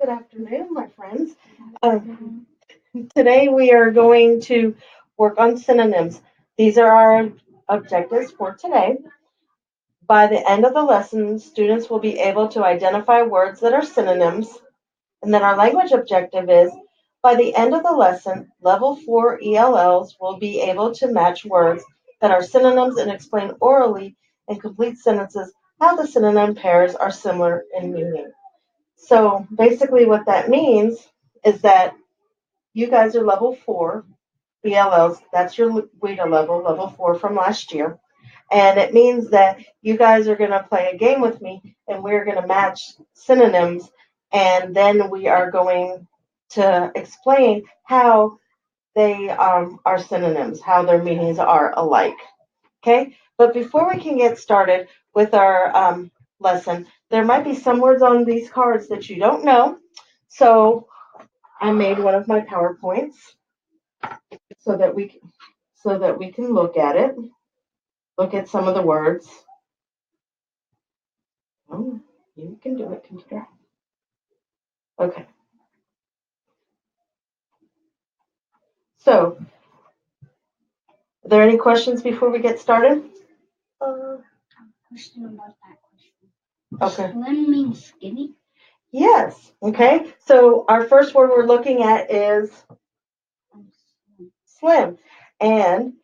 Good afternoon, my friends. Today we are going to work on synonyms. These are our objectives for today. By the end of the lesson, students will be able to identify words that are synonyms. And then our language objective is, by the end of the lesson, Level 4 ELLs will be able to match words that are synonyms and explain orally in complete sentences how the synonym pairs are similar in meaning. So basically what that means is that you guys are level 4 ELLs. That's your WIDA level 4 from last year. And it means that you guys are going to play a game with me and we're going to match synonyms, and then we are going to explain how they are synonyms, how their meanings are alike. Okay? But before we can get started with our lesson, there might be some words on these cards that you don't know. So I made one of my PowerPoints so that we can look at it. Look at some of the words. Oh, you can do it, computer. Okay. So, are there any questions before we get started? Question about that question. Okay. Slim means skinny? Yes. Okay. So our first word we're looking at is slim. And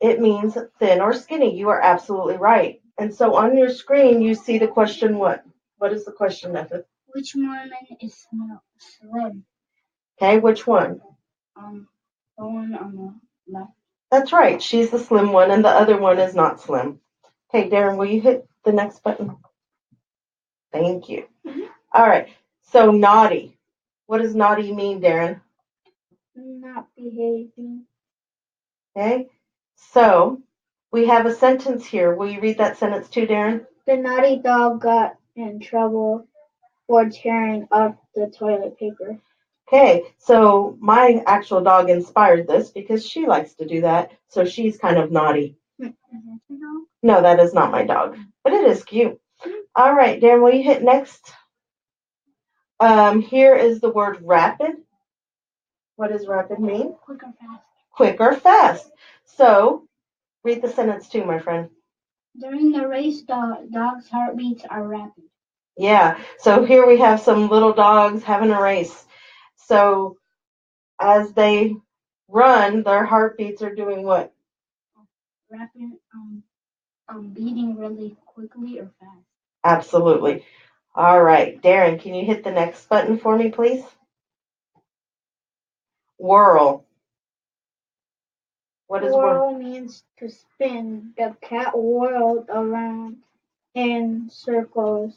it means thin or skinny. You are absolutely right. And so on your screen, you see the question what? What is the question, Method? Which Mormon is slim? Okay, which one? The one on the left. That's right. She's the slim one, and the other one is not slim. Okay, Darren, will you hit the next button? Thank you. Mm-hmm. All right. So naughty. What does naughty mean, Darren? Not behaving. Okay. So we have a sentence here. Will you read that sentence too, Darren? The naughty dog got in trouble for tearing up the toilet paper. Okay, so my actual dog inspired this because she likes to do that. So she's kind of naughty. No, that is not my dog, but it is cute. All right, Darren, will you hit next? Here is the word rapid. What does rapid mean? Quick or fast. Quick or fast. So read the sentence too, my friend. During the race, the dog's heartbeats are rapid. Yeah, so here we have some little dogs having a race. So as they run, their heartbeats are doing what? Rapid, beating really quickly or fast. Absolutely. All right, Darren, can you hit the next button for me, please? Whirl. What is whirl? Whirl means to spin. The cat whirled around in circles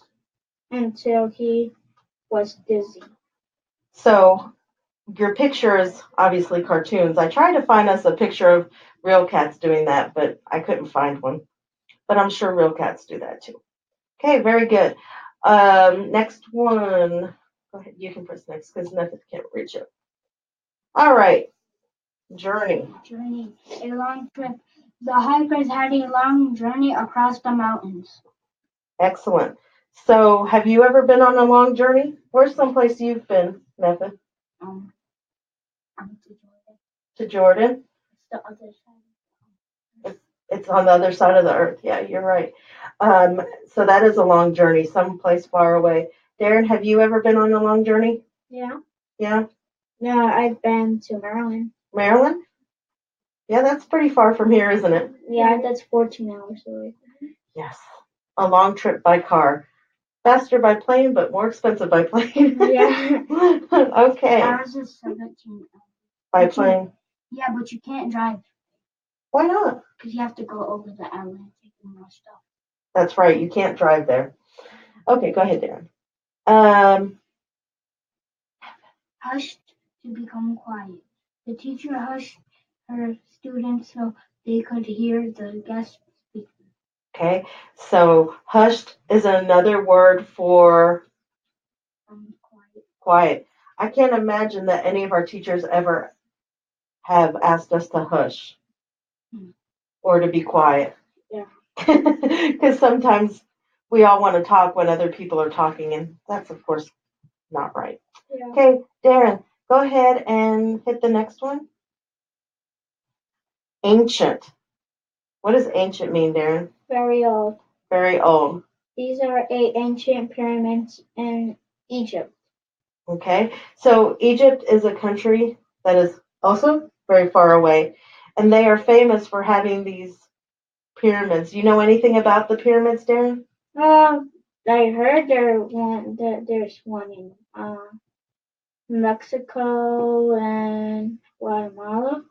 until he was dizzy. So your picture is obviously cartoons. I tried to find us a picture of real cats doing that, but I couldn't find one. But I'm sure real cats do that too. Okay, very good. Next one. Go ahead, you can press next because nothing can't reach it. All right. Journey. A long trip. The hikers had a long journey across the mountains. Excellent. So have you ever been on a long journey? Where's someplace you've been, Method? To Jordan? It's the other side. It's on the other side of the earth. Yeah, you're right. So that is a long journey, someplace far away. Darren, have you ever been on a long journey? Yeah. Yeah? No, I've been to Maryland. Maryland? Yeah, that's pretty far from here, isn't it? Yeah, that's 14 hours away. Yes. A long trip by car. Faster by plane, but more expensive by plane. Yeah. Okay. Ours is 17 By plane. Yeah, but you can't drive. Why not? Because you have to go over the island and take more stuff. That's right. You can't drive there. Okay, go ahead, Darren. Hushed to become quiet. The teacher hushed her students so they could hear the guest speaker. Okay, so hushed is another word for quiet. I can't imagine that any of our teachers ever have asked us to hush or to be quiet. Yeah. Because sometimes we all want to talk when other people are talking, and that's, of course, not right. Yeah. Okay, Darren, go ahead and hit the next one. Ancient. What does ancient mean, Darren? Very old. Very old. These are 8 ancient pyramids in Egypt. Okay, so Egypt is a country that is also very far away, and they are famous for having these pyramids. You know anything about the pyramids, Darren? I heard there's one in Mexico and Guatemala.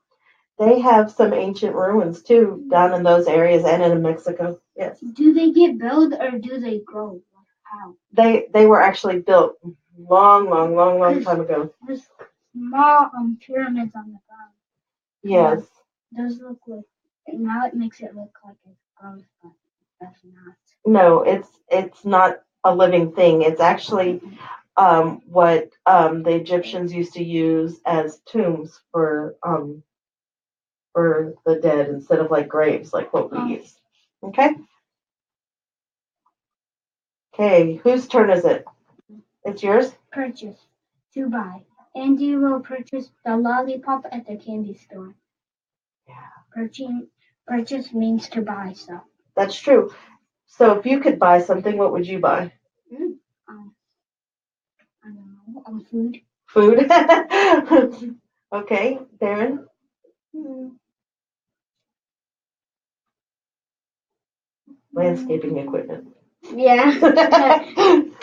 They have some ancient ruins too down in those areas and in Mexico. Yes. Do they get built or do they grow? How? They were actually built long time ago. There's small pyramids on the ground. Yes. Those look like now it makes it look like it's gross, but that's not. No, it's not a living thing. It's actually what the Egyptians used to use as tombs for the dead instead of like graves, like what we use. Okay? Okay, whose turn is it? It's yours? Purchase. To buy. Andy will purchase the lollipop at the candy store. Yeah. Purchase means to buy stuff. That's true. So if you could buy something, what would you buy? I don't know. Food. Food? Okay, Darren? Landscaping equipment. Yeah.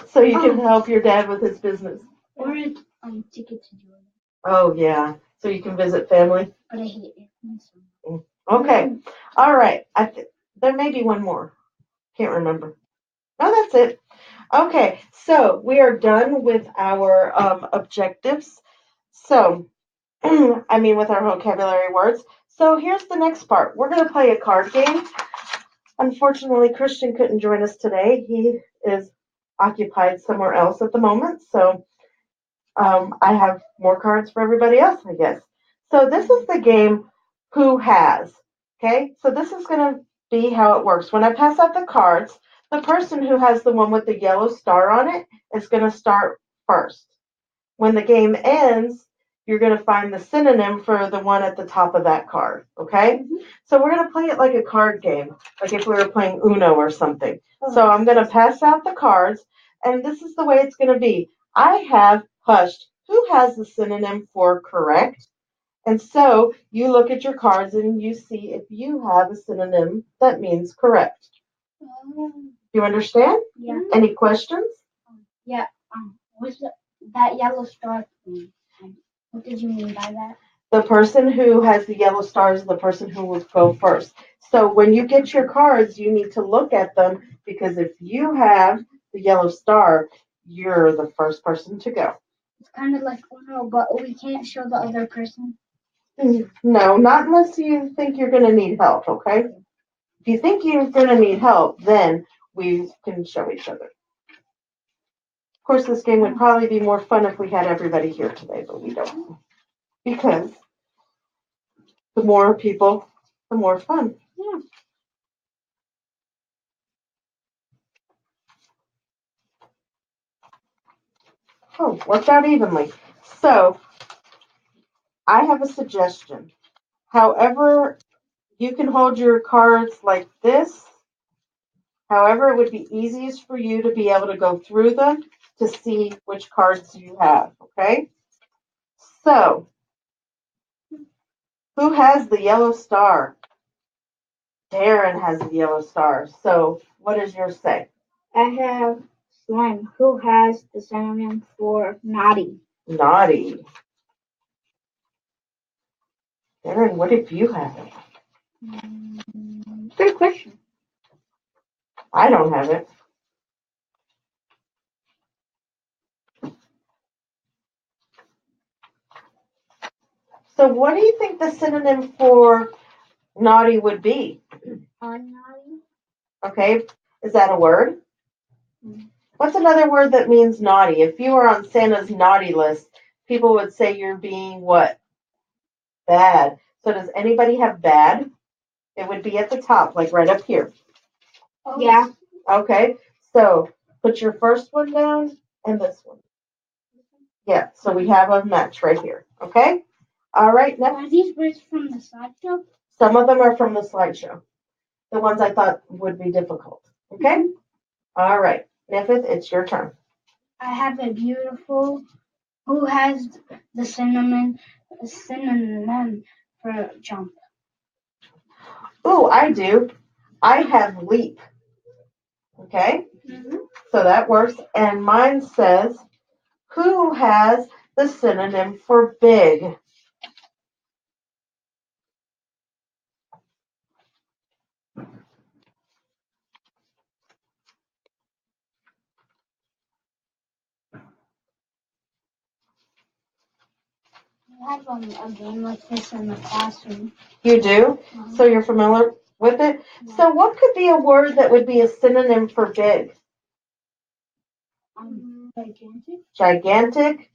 So you can help your dad with his business. Or a ticket to Jordan. Oh, yeah. So you can visit family? But I hate it. Okay. All right. There may be one more. Can't remember. No, that's it. Okay. So we are done with our objectives. So, with our vocabulary words. So here's the next part. We're going to play a card game. Unfortunately, Christian couldn't join us today. He is occupied somewhere else at the moment. So I have more cards for everybody else, I guess. So this is the game Who Has. Okay, so this is going to be how it works. When I pass out the cards, the person who has the one with the yellow star on it is going to start first. When the game ends, you're going to find the synonym for the one at the top of that card. Okay, so we're going to play it like a card game, like if we were playing Uno or something. So I'm going to pass out the cards, and this is the way it's going to be. I have hushed. Who has the synonym for correct? And so you look at your cards and you see if you have a synonym that means correct. You understand? Yeah. Any questions? Yeah. What's that yellow star mean? What did you mean by that? The person who has the yellow stars is the person who will go first. So when you get your cards, you need to look at them because if you have the yellow star, you're the first person to go. It's kind of like Uno, but we can't show the other person. No, not unless you think you're going to need help, okay? If you think you're going to need help, then we can show each other. Of course, this game would probably be more fun if we had everybody here today, but we don't. Because the more people, the more fun. Yeah. Oh, worked out evenly. So, I have a suggestion. However, you can hold your cards like this. However, it would be easiest for you to be able to go through them to see which cards you have, okay? So, who has the yellow star? Darren has the yellow star. So, what does yours say? I have slime. Who has the synonym for naughty? Naughty. Darren, what if you have it? Good question. I don't have it. So what do you think the synonym for naughty would be? Unnaughty. Okay, is that a word? What's another word that means naughty? If you were on Santa's naughty list, people would say you're being what? Bad. So does anybody have bad? It would be at the top, like right up here. Yeah. Okay, so put your first one down and this one. Yeah, so we have a match right here. Okay? All right, next. Are these words from the slideshow? Some of them are from the slideshow. The ones I thought would be difficult. Okay? All right. Nifith, it's your turn. I have a beautiful. Who has the synonym for jump? Ooh, I do. I have leap. Okay? So that works. And mine says, who has the synonym for big? I have a game like this in the classroom. You do? So you're familiar with it? So what could be a word that would be a synonym for big? Gigantic. Gigantic?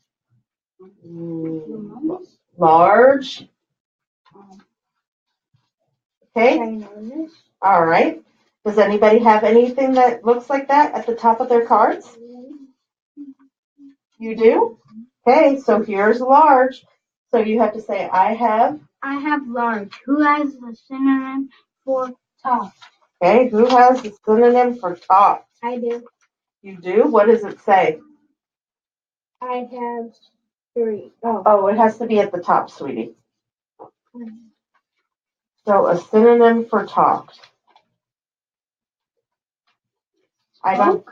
Large? Okay? Ginormous. All right. Does anybody have anything that looks like that at the top of their cards? You do? Okay, so here's large. So you have to say, I have. I have large. Who has the synonym for tall? Okay, who has the synonym for top? I do. You do? What does it say? I have 3. Oh, it has to be at the top, sweetie. So a synonym for top. I don't.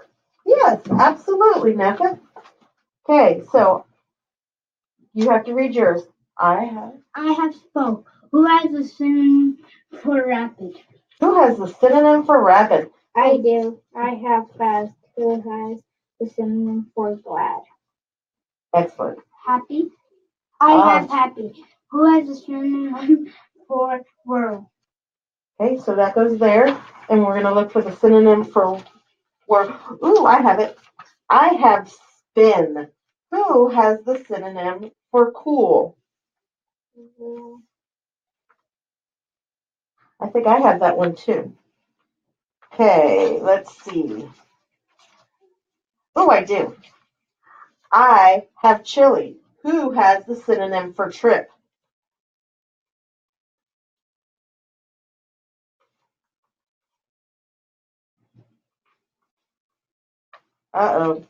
Yes, absolutely, Neffa. Okay, so you have to read yours. I have spoke. Who has the synonym for rapid? Who has the synonym for rapid? I do. I have fast. Who has the synonym for glad? Excellent. Happy? I have happy. Who has the synonym for whirl? Okay, so that goes there, and we're going to look for the synonym for whirl. Ooh, I have it. I have spin. Who has the synonym for cool? I think I have that one too. Okay, let's see. Oh, I do. I have chili. Who has the synonym for trip? Uh-oh.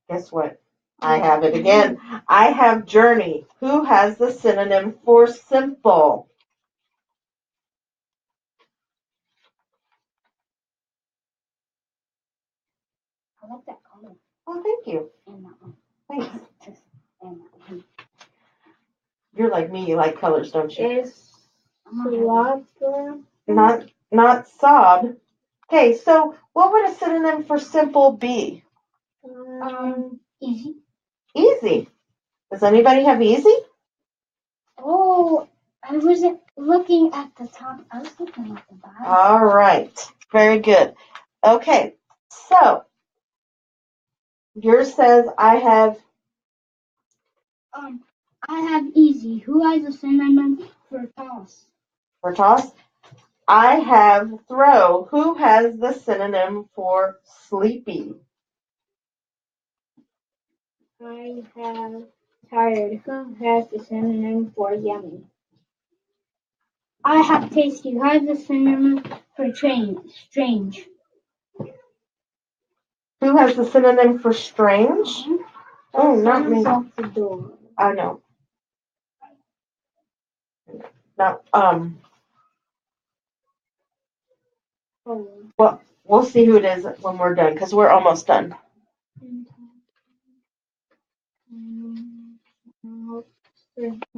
Guess what? I have it again. I have journey. Who has the synonym for simple? I like that color. Oh, thank you. And that one. Thanks. And that one. You're like me. You like colors, don't you? Is sob Not sob. Okay, so what would a synonym for simple be? Easy. Easy. Does anybody have easy? Oh, I wasn't looking at the top. I was looking at the bottom. All right. Very good. Okay, so yours says I have. I have easy. Who has a synonym for toss? For toss. I have throw. Who has the synonym for sleepy? I have tired. Who has the synonym for yummy? I have tasty. Who has the synonym for strange? Who has the synonym for strange? Oh, not me. Off the door. I know. Not Well, we'll see who it is when we're done, because we're almost done.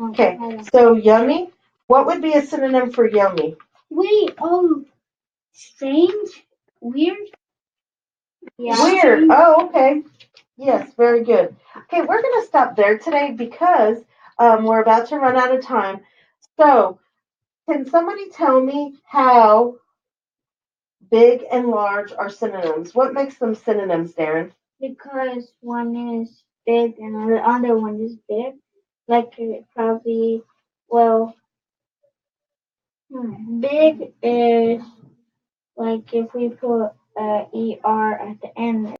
Okay, so yummy. What would be a synonym for yummy? Wait, strange? Weird? Yeah. Weird. Oh, okay. Yes, very good. Okay, we're going to stop there today because we're about to run out of time. So, can somebody tell me how big and large are synonyms? What makes them synonyms, Darren? Because one is big and the other one is big. Like it probably, big is like if we put ER at the end.